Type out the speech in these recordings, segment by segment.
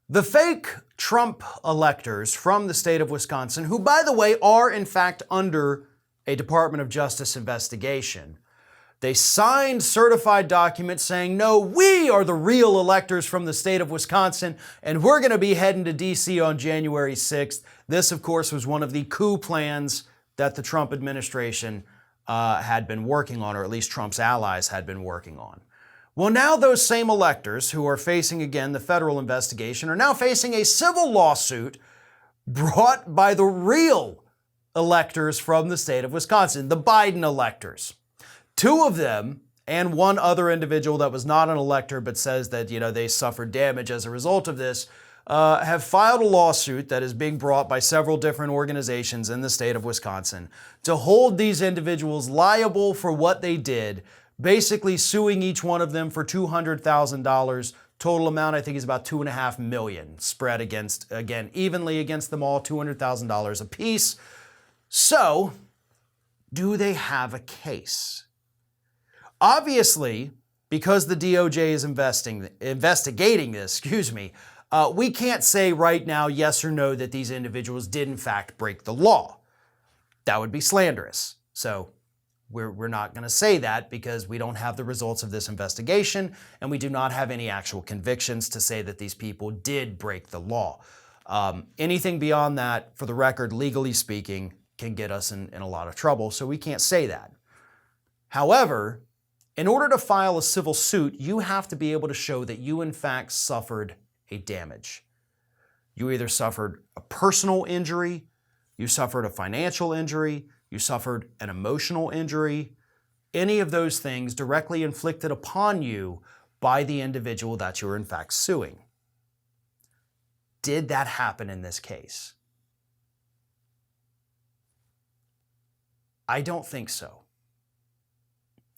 The fake Trump electors from the state of Wisconsin, who, by the way, are in fact under a Department of Justice investigation, they signed certified documents saying, no, we are the real electors from the state of Wisconsin, and we're going to be heading to D.C. on January 6th. This, of course, was one of the coup plans that the Trump administration had been working on, or at least Trump's allies had been working on. Well, now those same electors who are facing, again, the federal investigation are now facing a civil lawsuit brought by the real electors from the state of Wisconsin, the Biden electors. Two of them, and one other individual that was not an elector but says that, they suffered damage as a result of this, have filed a lawsuit that is being brought by several different organizations in the state of Wisconsin to hold these individuals liable for what they did, basically suing each one of them for $200,000. Total amount, I think, is about $2.5 million, spread against, again, evenly against them all, $200,000 apiece. So, do they have a case? Obviously, because the DOJ is investigating this, we can't say right now, yes or no, that these individuals did in fact break the law. That would be slanderous. So we're not going to say that because we don't have the results of this investigation and we do not have any actual convictions to say that these people did break the law. Anything beyond that, for the record, legally speaking, can get us in a lot of trouble, so we can't say that. However, in order to file a civil suit, you have to be able to show that you in fact suffered a damage. You either suffered a personal injury, you suffered a financial injury, you suffered an emotional injury, any of those things directly inflicted upon you by the individual that you're in fact suing. Did that happen in this case? I don't think so.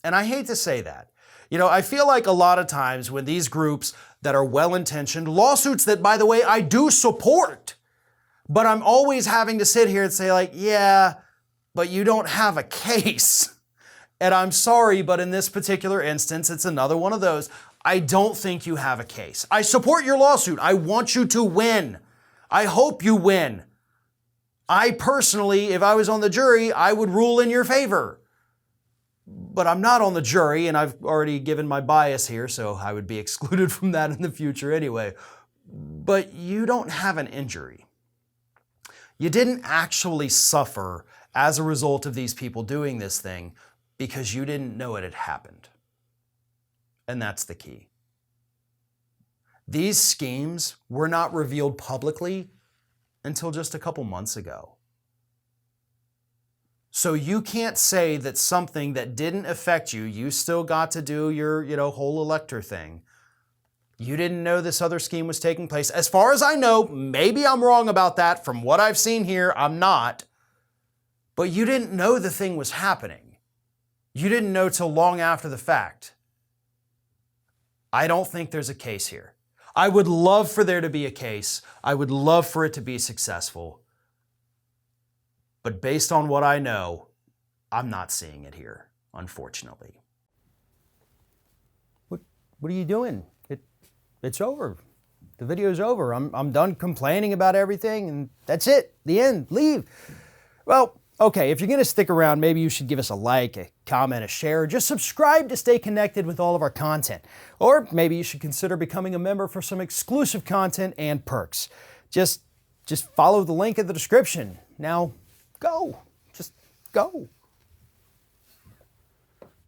And I hate to say that. I feel like a lot of times when these groups that are well-intentioned, lawsuits that, by the way, I do support, but I'm always having to sit here and say like, yeah, but you don't have a case. And I'm sorry, but in this particular instance, it's another one of those. I don't think you have a case. I support your lawsuit. I want you to win. I hope you win. I personally, if I was on the jury, I would rule in your favor. But I'm not on the jury, and I've already given my bias here, so I would be excluded from that in the future anyway. But you don't have an injury. You didn't actually suffer as a result of these people doing this thing because you didn't know it had happened. And that's the key. These schemes were not revealed publicly until just a couple months ago. So you can't say that something that didn't affect you, you still got to do your, whole elector thing. You didn't know this other scheme was taking place. As far as I know, maybe I'm wrong about that. From what I've seen here, I'm not. But you didn't know the thing was happening. You didn't know till long after the fact. I don't think there's a case here. I would love for there to be a case. I would love for it to be successful. But based on what I know, I'm not seeing it here, unfortunately. What are you doing? It's over. The video's over. I'm done complaining about everything, and that's it. The end. Leave. Well, okay, if you're going to stick around, maybe you should give us a like, a comment, a share, or just subscribe to stay connected with all of our content. Or maybe you should consider becoming a member for some exclusive content and perks. Just follow the link in the description. Now, go. Just go.